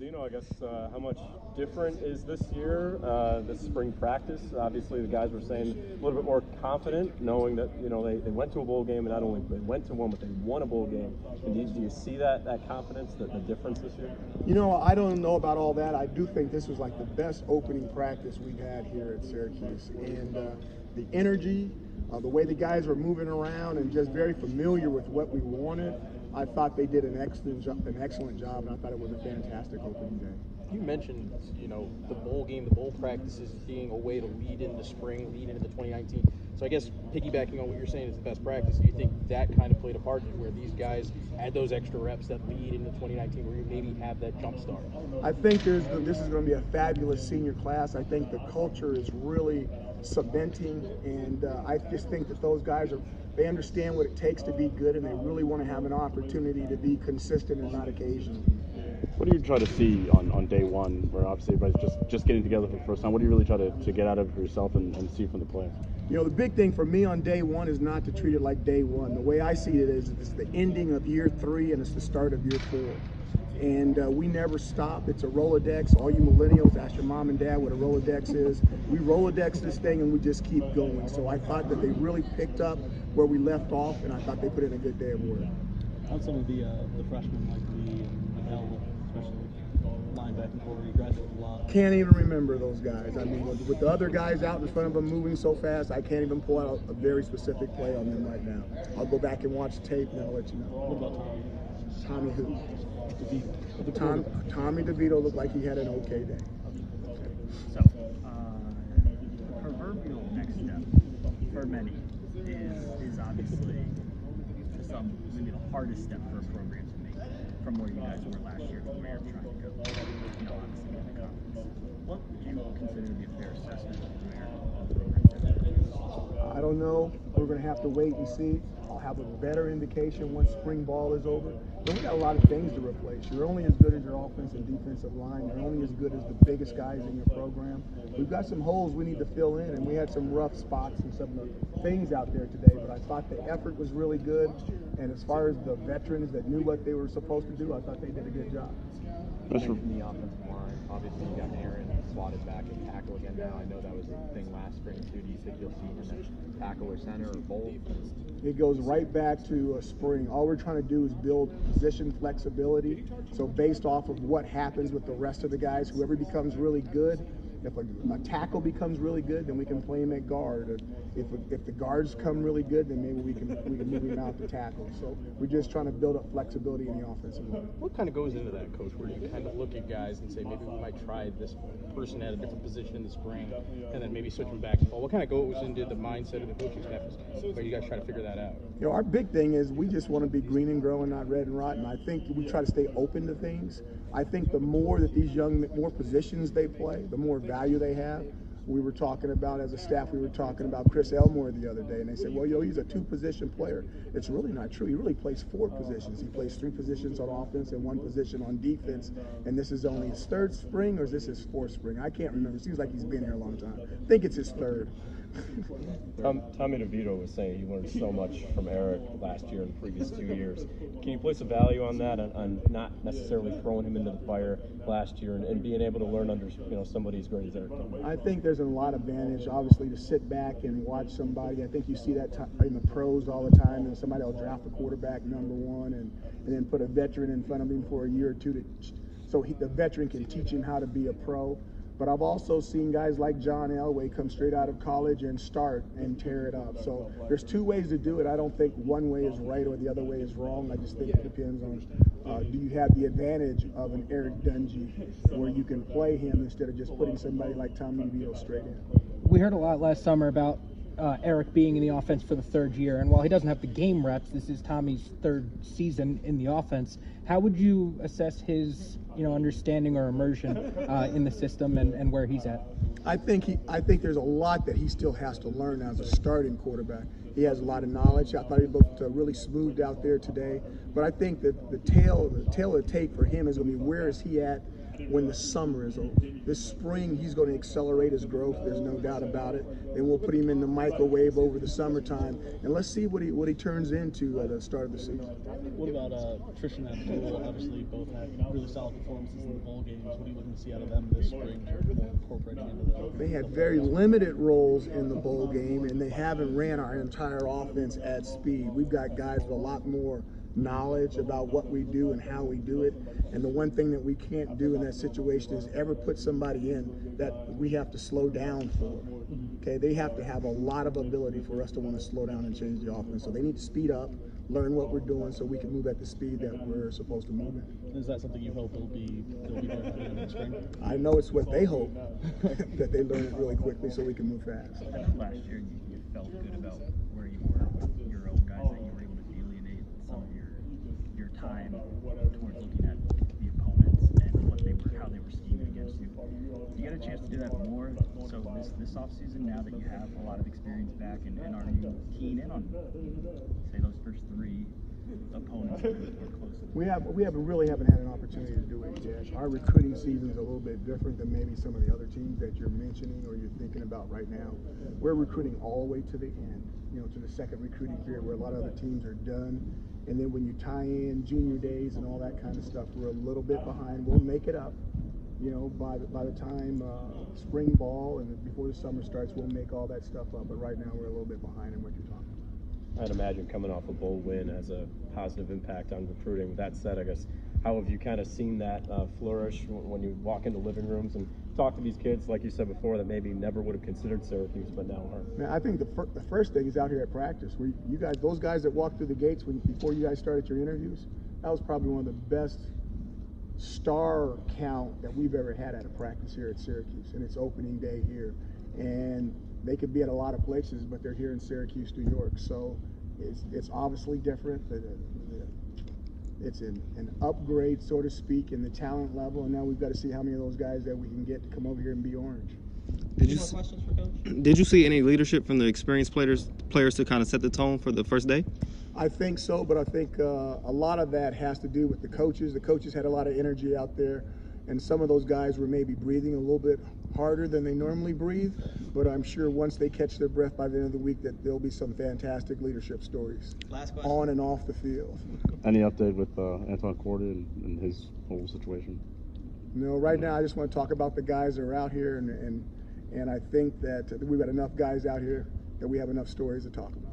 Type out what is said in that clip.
Dino, I guess how much different is this year, this spring practice? Obviously, the guys were saying a little bit more confident, knowing that they went to a bowl game, and not only they went to one, but they won a bowl game. And do you see that confidence, the difference this year? I don't know about all that. I do think this was like the best opening practice we've had here at Syracuse, and the energy, the way the guys were moving around, and just very familiar with what we wanted. I thought they did an excellent job, and I thought it was a fantastic opening day. You mentioned, the bowl game, the bowl practices being a way to lead into spring, lead into 2019. So I guess piggybacking on what you're saying is the best practice, do you think that kind of played a part in where these guys had those extra reps that lead into 2019, where you maybe have that jump start? I think this is going to be a fabulous senior class. I think the culture is really cementing, and I just think that those guys they understand what it takes to be good, and they really want to have an opportunity to be consistent and not occasional. What do you try to see on day one, where obviously everybody's just getting together for the first time? What do you really try to get out of yourself and see from the players? The big thing for me on day one is not to treat it like day one. The way I see it is it's the ending of year 3 and it's the start of year 4. And we never stop. It's a Rolodex. All you millennials, ask your mom and dad what a Rolodex is. We Rolodex this thing and we just keep going. So I thought that they really picked up where we left off, and I thought they put in a good day of work. How'd some of the freshmen like Lee and Mel, especially linebacking forward, you guys a lot? Can't even remember those guys. I mean, with the other guys out in front of them moving so fast, I can't even pull out a very specific play on them right now. I'll go back and watch the tape and I'll let you know. What about Tommy who? DeVito. Tommy DeVito looked like he had an okay day. So, the proverbial next step for many is obviously maybe the hardest step for a program to make from where you guys were last year to where you're trying to go. Obviously in the conference. What would you consider to be a fair assessment of where the program is? I don't know. We're going to have to wait and see. I'll have a better indication once spring ball is over. But we got a lot of things to replace. You're only as good as your offensive and defensive line. You're only as good as the biggest guys in your program. We've got some holes we need to fill in, and we had some rough spots and some things out there today. But I thought the effort was really good. And as far as the veterans that knew what they were supposed to do, I thought they did a good job. In the offensive line, obviously you got Aaron slotted back at tackle again now. I know that was a thing last spring too. Do you think you'll see him at tackle or center or both? It goes right back to spring. All we're trying to do is build position flexibility. So based off of what happens with the rest of the guys, whoever becomes really good, if a tackle becomes really good, then we can play him at guard. If the guards come really good, then maybe we can move him out to tackle. So we're just trying to build up flexibility in the offensive line. What kind of goes into that, Coach, where you kind of look at guys and say maybe we might try this person at a different position in the spring and then maybe switch them back and forth? What kind of goes into the mindset of the coaching staff where you guys try to figure that out? Our big thing is we just want to be green and growing, not red and rotten. I think we try to stay open to things. I think the more that these more positions they play, the more value they have. We were talking about, as a staff, we were talking about Chris Elmore the other day, and they said, well, he's a 2-position player. It's really not true. He really plays 4 positions. He plays 3 positions on offense and 1 position on defense, and this is only his 3rd spring, or is this his 4th spring? I can't remember. It seems like he's been here a long time. I think it's his 3rd. Tommy DeVito was saying he learned so much from Eric last year and the previous 2 years. Can you place a value on that, on not necessarily throwing him into the fire last year and being able to learn under somebody as great as Eric? I think there's a lot of advantage, obviously, to sit back and watch somebody. I think you see that in the pros all the time, and somebody will draft a quarterback number 1 and then put a veteran in front of him for a year or 2 so the veteran can teach him how to be a pro. But I've also seen guys like John Elway come straight out of college and start and tear it up. So there's 2 ways to do it. I don't think one way is right or the other way is wrong. I just think it depends on do you have the advantage of an Eric Dungy where you can play him instead of just putting somebody like Tommy DeVito straight in. We heard a lot last summer about Eric being in the offense for the 3rd year, and while he doesn't have the game reps, this is Tommy's 3rd season in the offense. How would you assess his understanding or immersion in the system and where he's at? I think there's a lot that he still has to learn as a starting quarterback. He has a lot of knowledge. I thought he looked really smoothed out there today. But I think that the tail of the tape for him is going to be where is he at when the summer is over. This spring, he's going to accelerate his growth. There's no doubt about it. Then we'll put him in the microwave over the summertime, and let's see what he turns into at the start of the season. What about Tristan and Abdul? Obviously, both had really solid performances in the bowl games. What are you looking to see out of them this spring, more incorporating into that? They had very limited roles in the bowl game, and they haven't ran our entire offense at speed. We've got guys with a lot more knowledge about what we do and how we do it. And the one thing that we can't do in that situation is ever put somebody in that we have to slow down for. Okay, they have to have a lot of ability for us to want to slow down and change the offense. So they need to speed up, learn what we're doing so we can move at the speed that we're supposed to move at. Is that something you hope they'll be there by the end of the spring? I know it's what they hope, that they learn it really quickly so we can move fast. Last year, you felt good about where you were with your own guys, that you were able to alienate some of your time towards looking at the opponents and what they were, how they were scheming against you. You get a chance to do that more. So this offseason, now that you have a lot of experience back, and are you keen in on, say, those first three opponents that were close? We really haven't had an opportunity to do it yet. Our recruiting season is a little bit different than maybe some of the other teams that you're mentioning or you're thinking about right now. We're recruiting all the way to the end, to the second recruiting period where a lot of other teams are done. And then when you tie in junior days and all that kind of stuff, we're a little bit behind. We'll make it up. By the time spring ball and before the summer starts, we'll make all that stuff up. But right now, we're a little bit behind in what you're talking about. I'd imagine coming off a bowl win has a positive impact on recruiting. With that said, I guess, how have you kind of seen that flourish when you walk into living rooms and talk to these kids, like you said before, that maybe never would have considered Syracuse, but now are? Man, I think the first thing is out here at practice. Those guys that walked through the gates before you guys started your interviews, that was probably one of the best star count that we've ever had at a practice here at Syracuse, and it's opening day here. And they could be at a lot of places, but they're here in Syracuse, New York. So it's obviously different. It's an upgrade, so to speak, in the talent level. And now we've got to see how many of those guys that we can get to come over here and be orange. Did you see any leadership from the experienced players to kind of set the tone for the first day? I think so, but I think a lot of that has to do with the coaches. The coaches had a lot of energy out there, and some of those guys were maybe breathing a little bit harder than they normally breathe. But I'm sure once they catch their breath by the end of the week that there'll be some fantastic leadership stories on and off the field. Any update with Antoine Cordy and his whole situation? No, right now I just want to talk about the guys that are out here, and I think that we've got enough guys out here that we have enough stories to talk about.